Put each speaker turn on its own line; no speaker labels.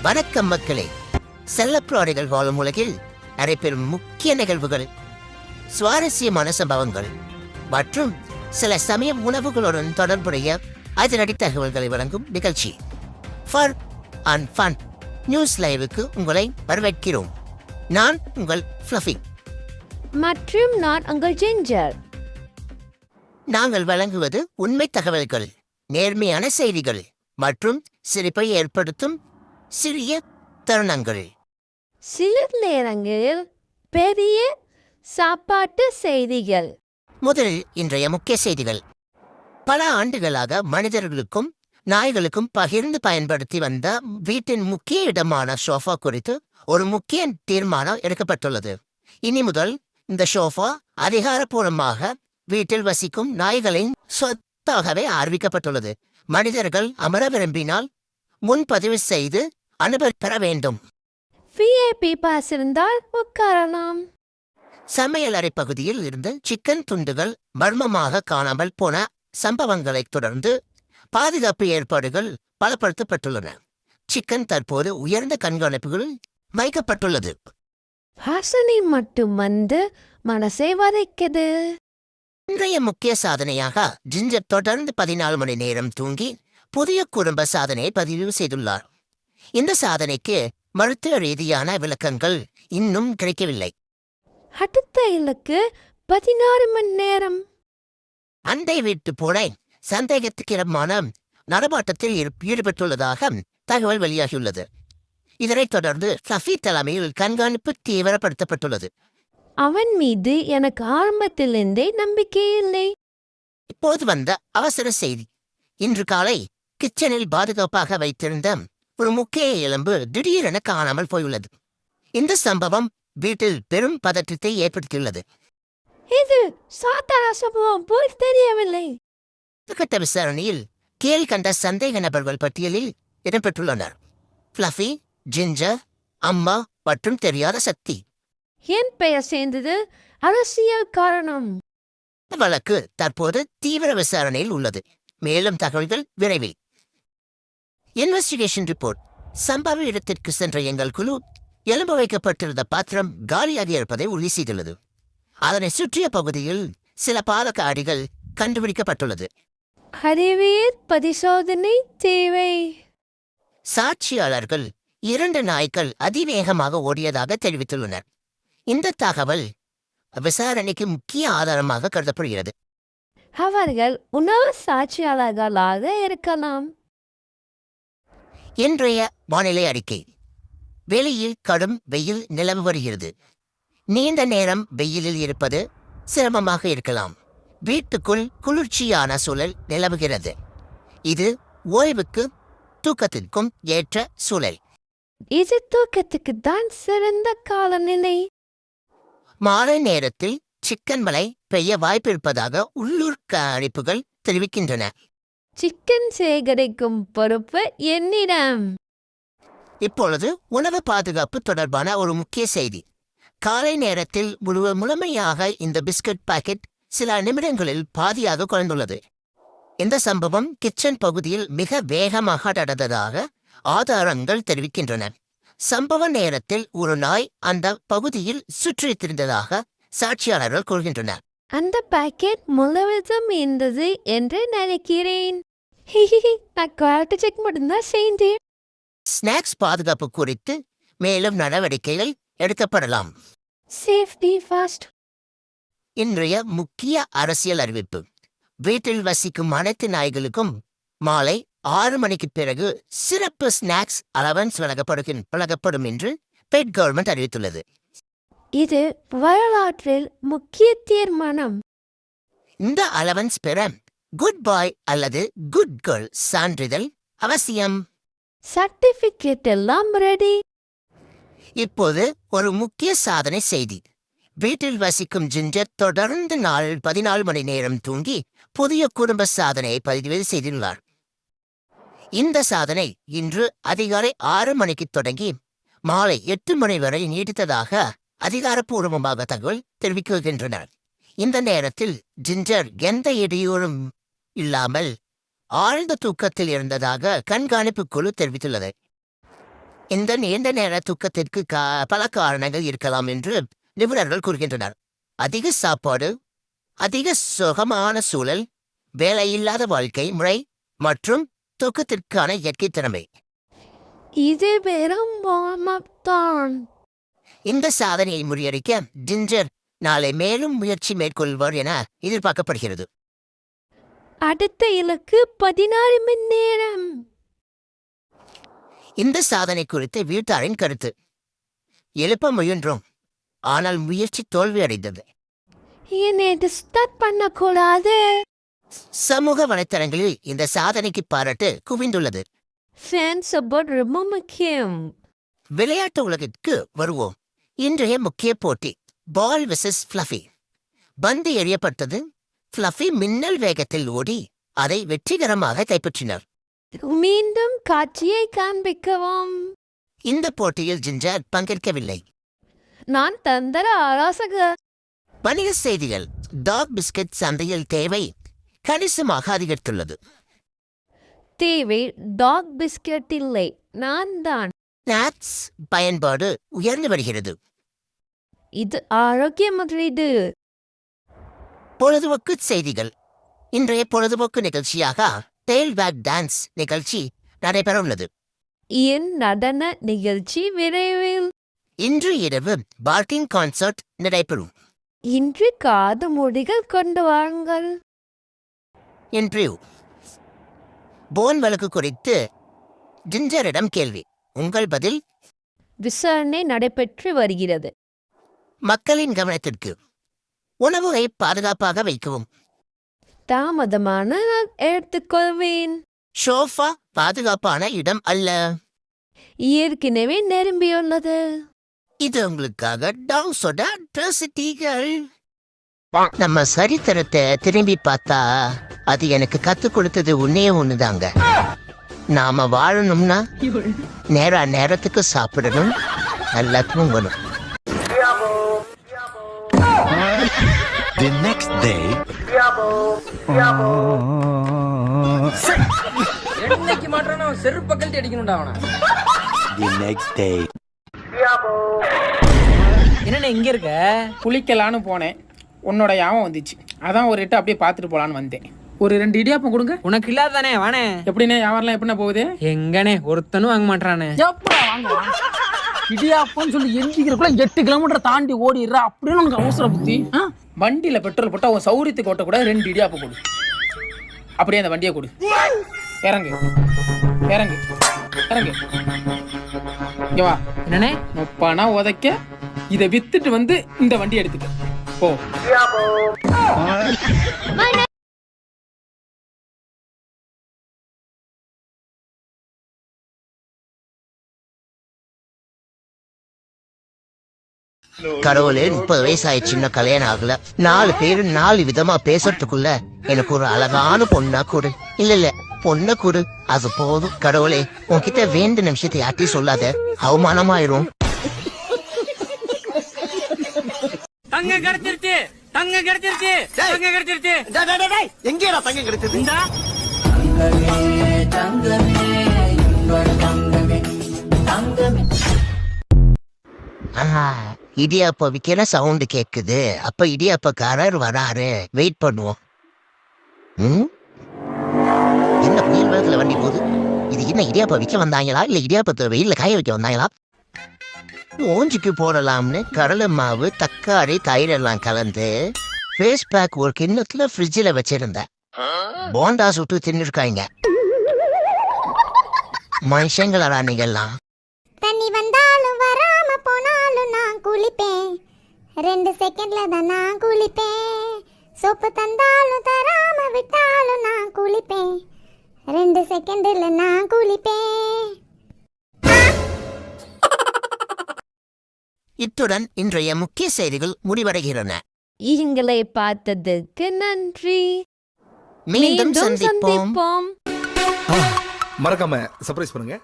வணக்கம் மக்களே. செல்லப்பிராணிகள் வாழும் உலகில் நடைபெறும் முக்கிய நிகழ்வுகள், சுவாரஸ்யமான சம்பவங்கள் மற்றும் சில சமயம் உணவுகளுடன் தொடர்புடைய அதிரடி தகவல்களை வழங்கும் நிகழ்ச்சி ஃபர் அண்ட் ஃபன் நியூஸ் லைவுக்கு உங்களை வரவேற்கிறோம். நான் உங்கள் ஃப்ளஃபி
மற்றும் நான் உங்கள் ஜிஞ்சர்.
நாங்கள் வழங்குவது உண்மை தகவல்கள், நேர்மையான செய்திகள் மற்றும் சிரிப்பை ஏற்படுத்தும் சிறிய தருணங்கள்.
சில நேரங்களில் பெரிய சாப்பாட்டு செய்திகள்.
முதலில் இன்றைய முக்கிய செய்திகள். பல ஆண்டுகளாக மனிதர்களுக்கும் நாய்களுக்கும் பகிர்ந்து பயன்படுத்தி வந்த வீட்டின் முக்கிய இடமான சோஃபா குறித்து ஒரு முக்கிய தீர்மானம் எடுக்கப்பட்டுள்ளது. இனி முதல் இந்த சோஃபா அதிகாரப்பூர்வமாக வீட்டில் வசிக்கும் நாய்களின் சொத்தாகவே அறிவிக்கப்பட்டுள்ளது. மனிதர்கள் அமர விரும்பினால் முன்பதிவு செய்து அனுமதி பெற வேண்டும்.
VIP பாஸ் இருந்தால் உட்காரலாம்.
சமையலறை பகுதியில் இருந்து சிக்கன் துண்டுகள் மர்மமாக காணாமல் போன சம்பவங்களைத் தொடர்ந்து பாதுகாப்பு ஏற்பாடுகள் பலப்படுத்தப்பட்டுள்ளன. சிக்கன் தற்போது உயர்ந்த கண்காணிப்புகளில் வைக்கப்பட்டுள்ளது.
வாசனை மட்டும் வந்து மனசை வதைக்குது.
இன்றைய முக்கிய சாதனையாக ஜிஞ்சர் தொடர்ந்து 14 மணி நேரம் தூங்கி புதிய குடும்ப சாதனையை பதிவு செய்துள்ளார். இந்த சாதனைக்கு மருத்துவ ரீதியான விளக்கங்கள் இன்னும் கிடைக்கவில்லை.
அடுத்த இலக்கு 16 மணி நேரம்.
அண்டை வீட்டு பூனை சந்தேகத்துக்கிடமான நடமாட்டத்தில் ஈடுபட்டுள்ளதாக தகவல் வெளியாகியுள்ளது. இதனைத் தொடர்ந்து ஃப்ளஃபி தலைமையில் கண்காணிப்பு தீவிரப்படுத்தப்பட்டுள்ளது.
அவன் மீது எனக்கு ஆரம்பத்திலிருந்தே நம்பிக்கை இல்லை.
இப்போது வந்த அவசர செய்தி. இன்று காலை கிச்சனில் பாதுகாப்பாக வைத்திருந்த ஒரு முக்கிய எலும்பு திடீரென காணாமல் போயுள்ளது. இந்த சம்பவம் வீட்டில் பெரும் பதற்றத்தை ஏற்படுத்தியுள்ளது.
இது சாதாரண சம்பவம் போல் தெரியவில்லை.
கட்ட விசாரணையில் கீழ்கண்ட சந்தேக நபர்கள் பட்டியலில் இடம்பெற்றுள்ளனர்: ஃப்ளஃபி, ஜிஞ்சர், அம்மா மற்றும் தெரியாத சக்தி.
என் பெயர் சேர்ந்தது அரசியல் காரணம்.
வழக்கு தற்போது தீவிர விசாரணையில் உள்ளது. மேலும் தகவல்கள் விரைவில். Investigation report. சம்பவ இடத்திற்கு சென்ற எங்கள் குழு எலும்பு வைக்கப்பட்டிருந்த பாத்திரம் காலியாக இருப்பதை உறுதி செய்துள்ளது. அதனை சுற்றிய பகுதியில் சில பாதக அடிகள் கண்டுபிடிக்கப்பட்டுள்ளது.
அறிவியல் பரிசோதனை தேவை.
சாட்சியாளர்கள் 2 நாய்கள் அதிவேகமாக ஓடியதாக தெரிவித்துள்ளனர். இந்த தகவல் விசாரணைக்கு முக்கிய ஆதாரமாக கருதப்படுகிறது.
அவர்கள் உணவு சாட்சியாளர்களாக இருக்கலாம்.
இன்றைய வானிலை அறிக்கை. வெளியில் கடும் வெயில் நிலவு வருகிறது. நீண்ட நேரம் வெயிலில் இருப்பது சிரமமாக இருக்கலாம். வீட்டுக்குள் குளிர்ச்சியான சூழல் நிலவுகிறது. இது ஓய்வுக்கு தூக்கத்திற்கும் ஏற்ற சூழல்.
இது தூக்கத்துக்கு தான் சிறந்த காலநிலை.
மாலை நேரத்தில் சிக்கன் மழை பெய்ய வாய்ப்பிருப்பதாக உள்ளூர் கணிப்புகள் தெரிவிக்கின்றன.
சிக்கன் சேகரிக்கும் பொறுப்பு என்னிடம்.
இப்பொழுது உணவு பாதுகாப்பு தொடர்பான ஒரு முக்கிய செய்தி. காலை நேரத்தில் முழுமையாக இந்த பிஸ்கட் பாக்கெட் சில நிமிடங்களில் பாதியாக குறைந்துள்ளது. இந்த சம்பவம் கிச்சன் பகுதியில் மிக வேகமாக நடந்ததாக ஆதாரங்கள் தெரிவிக்கின்றன. சம்பவ நேரத்தில் ஒரு நாய் அந்த பகுதியில் சுற்றித் திரிந்ததாக சாட்சியாளர்கள் கூறுகின்றனர்.
அந்த பாக்கெட் முழுவதும் இருந்தது என்று நினைக்கிறேன். நான் குவாலிட்டி செக் மட்டும்தான் செய்தேன்.
ஸ்நாக்ஸ் பாதுகாப்பு குறித்து மேலும் நடவடிக்கைகள் எடுக்கப்படலாம்.
Safety first.
இன்றைய முக்கிய அரசியல் அறிவிப்பு. வீட்டில் வசிக்கும் அனைத்து நாய்களுக்கும் மாலை 6 மணிக்கு பிறகு சிறப்பு ஸ்நாக்ஸ் அலவன்ஸ் வழங்கப்படும் என்று பெட் கவர்மெண்ட் அறிவித்துள்ளது.
இது வரலாற்றில் முக்கிய தீர்மானம்.
இந்த அலவன்ஸ் பெற குட் பாய் அல்லது குட் கேர்ள் சான்றிதழ் அவசியம்.
சர்டிபிகேட் எல்லாம் ரெடி.
இப்போது ஒரு முக்கிய சாதனை செய்தி. வீட்டில் வசிக்கும் ஜிஞ்சர் தொடர்ந்து 14 மணி நேரம் தூங்கி புதிய குடும்ப சாதனையை பதிவு செய்துள்ளார். இந்த சாதனை இன்று அதிகாலை 6 மணிக்கு தொடங்கி மாலை 8 மணி வரை நீடித்ததாக அதிகாரப்பூர்வமாக தகவல் தெரிவிக்கின்றனர். இந்த நேரத்தில் ஜிஞ்சர் எந்த இடையூறும் இல்லாமல் ஆழ்ந்த தூக்கத்தில் இருந்ததாக கண்காணிப்பு குழு தெரிவித்துள்ளது. இந்த நீண்ட நேர தூக்கத்திற்கு பல காரணங்கள் இருக்கலாம் என்று நிபுணர்கள் கூறுகின்றனர். அதிக சாப்பாடு, அதிக சுகமான சூழல், வேலையில்லாத வாழ்க்கை முறை மற்றும் தூக்கத்திற்கான இயற்கை திறமை.
இது வெறும் வார்ம்-அப் தான்.
இந்த சாதனையை முறியடிக்க ஜிஞ்சர் நாளை மேலும் முயற்சி மேற்கொள்வார் என எதிர்பார்க்கப்படுகிறது.
அடுத்த இலக்கு 16 மணி நேரம்.
இந்த சாதனை குறித்து வீட்டாரின் கருத்து. எழுப்ப முயன்றோம், ஆனால் முயற்சி தோல்வியடைந்தது.
ஏன் இது ஸ்டார்ட் பண்ணக்கூடாது?
சமூக வலைத்தளங்களில் இந்த சாதனைக்கு பாராட்டு குவிந்துள்ளது.
ஃபேன் சப்போர்ட் ரொம்ப முக்கியம்.
விளையாட்டு உலகிற்கு வருவோம். இன்றைய முக்கிய போட்டி பால் வெர்சஸ் ஃப்ளஃபி. பந்து எறியப்பட்டது. ஃப்ளஃபி மின்னல் வேகத்தில் ஓடி அதை வெற்றிகரமாக கைப்பற்றினார்.
மீண்டும் காட்சியை காண்பிக்கவும்.
இந்த போட்டியில் ஜிஞ்சர் பங்கேற்கவில்லை.
நான் தந்திர ஆலோசகர்.
வணிக செய்திகள். டாக் பிஸ்கட் சந்தையில் தேவை கணிசமாக அதிகரித்துள்ளது.
தேவை டாக் பிஸ்கட் இல்லை, நான் தான்.
ஸ்நாக்ஸ் பயன்பாடு உயர்ந்து வருகிறது.
இது ஆரோக்கிய முதலீடு.
பொழுதுபோக்கு செய்திகள். இன்றைய பொழுதுபோக்கு நிகழ்ச்சியாக டெயில் பேக் டான்ஸ் நிகழ்ச்சி நடைபெறவுள்ளது.
என் நடன நிகழ்ச்சி விரைவில்.
இன்று இரவு பார்க்கிங் கான்சர்ட் நடைபெறும்.
இன்று காது முடிகள் கொண்டு வாருங்கள்.
இன்டர்வியூ. போன் வழக்கு குறித்து ஜிஞ்சரிடம் கேள்வி. உங்கள் பதில்.
விசாரணை நடைபெற்று வருகிறது.
மக்களின் கவனத்திற்கு. உணவுகளை பாதுகாப்பாக வைக்கவும்.
தாமதமான நான் எடுத்துக்கொள்வேன்.
ஷோஃபா பாதுகாப்பான இடம் அல்ல.
ஏற்கனவே நிரம்பியுள்ளது.
இது உங்களுக்காக டாக்ஸோட அட்ராசிட்டிகள். நம்ம சரித்திரத்தை திரும்பி பார்த்தா அது எனக்கு கத்து கொடுத்தது ஒண்ணுதாங்க. நாம வாழணும்னா நேரத்துக்கு சாப்பிடணும், நல்லா தூங்கணும்.
The next day.
என்னைக்கு மாட்டறானோ செருப்பு கழட்டி அடிக்கணும்டா அவன.
The next day.
என்னண்ணே இங்க இருக்க?
குளிக்கலான்னு போனேன், உன்னோட யாபம் வந்துச்சு. அதான் ஒரு இட்டு அப்படியே பார்த்துட்டு போலான்னு வந்தேன். ஒரு 2 இடியாப்பம் கொடுங்க.
உனக்கு இல்லாதானே வானே.
எப்படிண்ணே வியாபாரம்லாம் எப்படிண்ணே போகுது?
எங்கனே ஒருத்தனும் வாங்க மாட்டானே.
எப்படா வாங்குவான்? இடியாப்பம்னு சொல்லி எந்திக்கிறக்குள்ள 8 கிலோமீட்டர் தாண்டி ஓடிடுறா. அப்படின்னு உனக்கு அவசர புத்தி. வண்டியில பெட்ரோல் போட்டா உன் சௌரியத்துக்கு ஓட்ட கூட 2 இடியாப்பம் கொடு. அப்படியே அந்த வண்டியை கொடு. இறங்கு இறங்கு இறங்கு. இங்க வா.
என்னண்ணே?
நொப்பானா உதைக்க இதை வித்துட்டு வந்து இந்த வண்டி எடுத்துக்க போ.
கடவுளே, 30 வயசாயிடுச்சு, இன்னும் கல்யாணம் ஆகல. 4 பேரு 4 விதமா பேசுறதுக்குள்ள எனக்கு ஒரு அழகான பொண்ணா கொடு. இல்ல பொண்ண கொடு, அது போதும். கடவுளே, உன்கிட்ட வேண்டின விஷயத்தை யார்ட்டையும் சொல்லாத, அவமானமாயிரும்.
தங்க கிடைச்சிருச்சு, தங்க கிடைச்சிருச்சு, தங்க கிடைச்சிருச்சு.
எங்கேடா தங்கம் கிடைச்சது?
இடியாப்ப விக்கிற சவுண்டு கேக்குது. அப்ப இடியாப்பக்காரர் வராரு, வெயிட் பண்ணுவோம். என்ன புயல் வேகத்துல வண்டி போகுது? இது என்ன இடியாப்ப விக்க வந்தாங்களா இல்ல இடியாப்பத்தை வெயில்ல காய வைக்க வந்தாங்களா? ஓஞ்சிக்கு போடலாம்னு கடலை மாவு, தக்காளி, தயிர் எல்லாம் கலந்து ஃபேஸ் பேக் ஒரு கிண்ணத்துல ஃப்ரிட்ஜில் வச்சிருந்தேன். போண்டா சுட்டு தின்னுருக்காங்க. மனுஷங்களா நீங்கெல்லாம்?
தண்ணி வந்தாலும் வராம போனாலும் நான் குளிப்பேன். 2 செகண்ட்ல தான் நான் குளிப்பேன். சோப்பு தந்தாலும் தராம விட்டாலும் நான் குளிப்பேன். 2 செகண்ட்ல நான் குளிப்பேன்.
இத்துடன் இன்றைய முக்கிய செய்திகள் முடிவடைகின்றன.
எங்களை பார்த்ததுக்கு நன்றி.
மீண்டும் சந்திப்போம்.
மறக்காம சர்ப்ரைஸ் பண்ணுங்க.